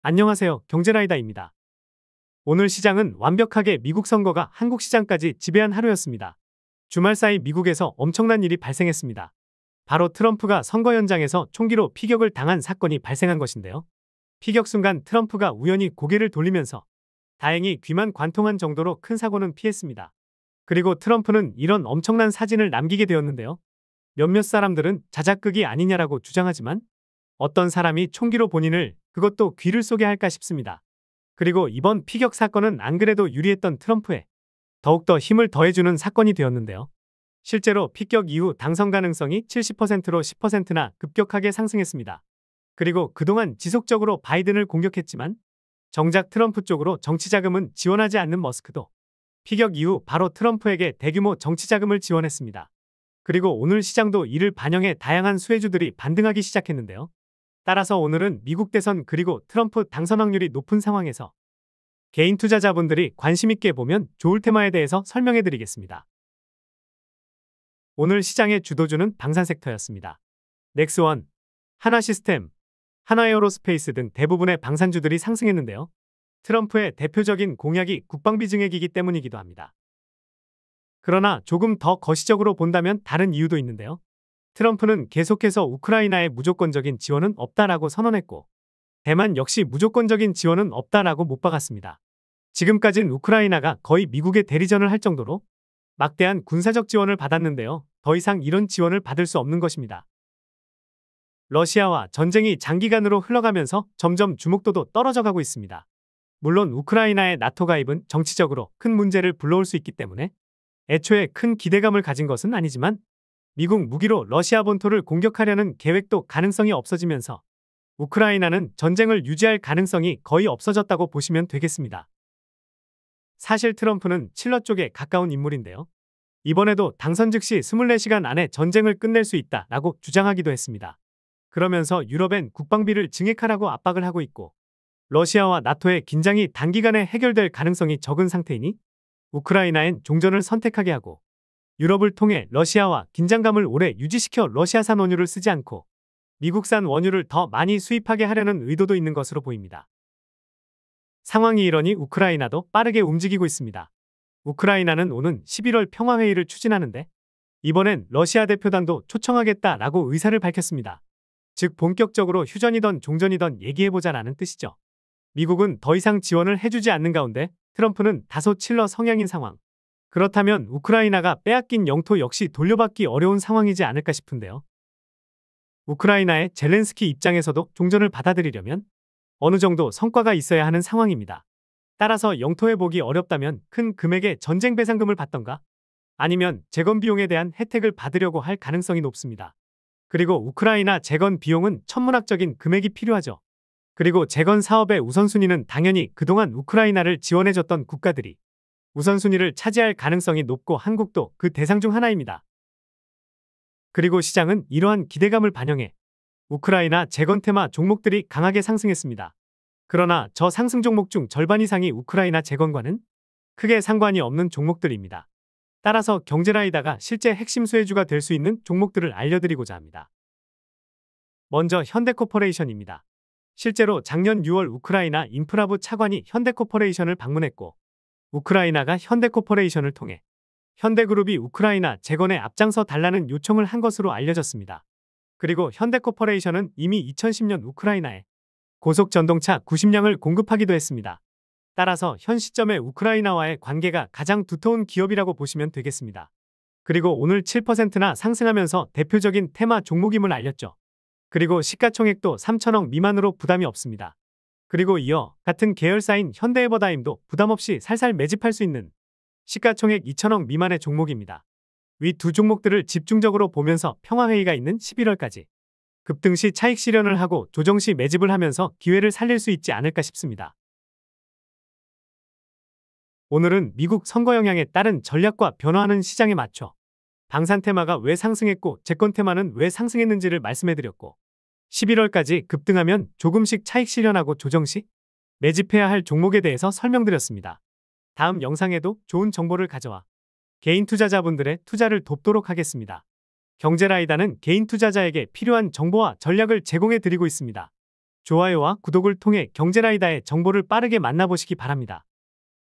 안녕하세요. 경제라이다입니다. 오늘 시장은 완벽하게 미국 선거가 한국 시장까지 지배한 하루였습니다. 주말 사이 미국에서 엄청난 일이 발생했습니다. 바로 트럼프가 선거 현장에서 총기로 피격을 당한 사건이 발생한 것인데요. 피격 순간 트럼프가 우연히 고개를 돌리면서 다행히 귀만 관통한 정도로 큰 사고는 피했습니다. 그리고 트럼프는 이런 엄청난 사진을 남기게 되었는데요. 몇몇 사람들은 자작극이 아니냐라고 주장하지만 어떤 사람이 총기로 본인을 그것도 귀를 쏘게 할까 싶습니다. 그리고 이번 피격 사건은 안 그래도 유리했던 트럼프에 더욱더 힘을 더해주는 사건이 되었는데요. 실제로 피격 이후 당선 가능성이 70%로 10%나 급격하게 상승했습니다. 그리고 그동안 지속적으로 바이든을 공격했지만 정작 트럼프 쪽으로 정치 자금은 지원하지 않는 머스크도 피격 이후 바로 트럼프에게 대규모 정치 자금을 지원했습니다. 그리고 오늘 시장도 이를 반영해 다양한 수혜주들이 반등하기 시작했는데요. 따라서 오늘은 미국 대선 그리고 트럼프 당선 확률이 높은 상황에서 개인 투자자분들이 관심 있게 보면 좋을 테마에 대해서 설명해 드리겠습니다. 오늘 시장의 주도주는 방산 섹터였습니다. 넥스원, 한화시스템, 한화에어로스페이스 등 대부분의 방산주들이 상승했는데요. 트럼프의 대표적인 공약이 국방비 증액이기 때문이기도 합니다. 그러나 조금 더 거시적으로 본다면 다른 이유도 있는데요. 트럼프는 계속해서 우크라이나에 무조건적인 지원은 없다라고 선언했고 대만 역시 무조건적인 지원은 없다라고 못 박았습니다. 지금까진 우크라이나가 거의 미국의 대리전을 할 정도로 막대한 군사적 지원을 받았는데요. 더 이상 이런 지원을 받을 수 없는 것입니다. 러시아와 전쟁이 장기간으로 흘러가면서 점점 주목도도 떨어져 가고 있습니다. 물론 우크라이나의 나토 가입은 정치적으로 큰 문제를 불러올 수 있기 때문에 애초에 큰 기대감을 가진 것은 아니지만 미국 무기로 러시아 본토를 공격하려는 계획도 가능성이 없어지면서 우크라이나는 전쟁을 유지할 가능성이 거의 없어졌다고 보시면 되겠습니다. 사실 트럼프는 칠러 쪽에 가까운 인물인데요. 이번에도 당선 즉시 24시간 안에 전쟁을 끝낼 수 있다라고 주장하기도 했습니다. 그러면서 유럽엔 국방비를 증액하라고 압박을 하고 있고 러시아와 나토의 긴장이 단기간에 해결될 가능성이 적은 상태이니 우크라이나엔 종전을 선택하게 하고 유럽을 통해 러시아와 긴장감을 오래 유지시켜 러시아산 원유를 쓰지 않고 미국산 원유를 더 많이 수입하게 하려는 의도도 있는 것으로 보입니다. 상황이 이러니 우크라이나도 빠르게 움직이고 있습니다. 우크라이나는 오는 11월 평화회의를 추진하는데 이번엔 러시아 대표단도 초청하겠다라고 의사를 밝혔습니다. 즉 본격적으로 휴전이던 종전이던 얘기해보자라는 뜻이죠. 미국은 더 이상 지원을 해주지 않는 가운데 트럼프는 다소 칠러 성향인 상황. 그렇다면 우크라이나가 빼앗긴 영토 역시 돌려받기 어려운 상황이지 않을까 싶은데요. 우크라이나의 젤렌스키 입장에서도 종전을 받아들이려면 어느 정도 성과가 있어야 하는 상황입니다. 따라서 영토 회복이 어렵다면 큰 금액의 전쟁 배상금을 받던가 아니면 재건 비용에 대한 혜택을 받으려고 할 가능성이 높습니다. 그리고 우크라이나 재건 비용은 천문학적인 금액이 필요하죠. 그리고 재건 사업의 우선순위는 당연히 그동안 우크라이나를 지원해줬던 국가들이 우선순위를 차지할 가능성이 높고 한국도 그 대상 중 하나입니다. 그리고 시장은 이러한 기대감을 반영해 우크라이나 재건 테마 종목들이 강하게 상승했습니다. 그러나 저 상승 종목 중 절반 이상이 우크라이나 재건과는 크게 상관이 없는 종목들입니다. 따라서 경제라이다가 실제 핵심 수혜주가 될 수 있는 종목들을 알려드리고자 합니다. 먼저 현대코퍼레이션입니다. 실제로 작년 6월 우크라이나 인프라부 차관이 현대코퍼레이션을 방문했고 우크라이나가 현대코퍼레이션을 통해 현대그룹이 우크라이나 재건에 앞장서 달라는 요청을 한 것으로 알려졌습니다. 그리고 현대코퍼레이션은 이미 2010년 우크라이나에 고속전동차 90량을 공급하기도 했습니다. 따라서 현 시점에 우크라이나와의 관계가 가장 두터운 기업이라고 보시면 되겠습니다. 그리고 오늘 7%나 상승하면서 대표적인 테마 종목임을 알렸죠. 그리고 시가총액도 3천억 미만으로 부담이 없습니다. 그리고 이어 같은 계열사인 현대에버다임도 부담없이 살살 매집할 수 있는 시가총액 2천억 미만의 종목입니다. 위 두 종목들을 집중적으로 보면서 평화회의가 있는 11월까지 급등 시 차익 실현을 하고 조정 시 매집을 하면서 기회를 살릴 수 있지 않을까 싶습니다. 오늘은 미국 선거 영향에 따른 전략과 변화하는 시장에 맞춰 방산 테마가 왜 상승했고 재건 테마는 왜 상승했는지를 말씀해드렸고 11월까지 급등하면 조금씩 차익 실현하고 조정 시 매집해야 할 종목에 대해서 설명드렸습니다. 다음 영상에도 좋은 정보를 가져와 개인 투자자분들의 투자를 돕도록 하겠습니다. 경제라이다는 개인 투자자에게 필요한 정보와 전략을 제공해 드리고 있습니다. 좋아요와 구독을 통해 경제라이다의 정보를 빠르게 만나보시기 바랍니다.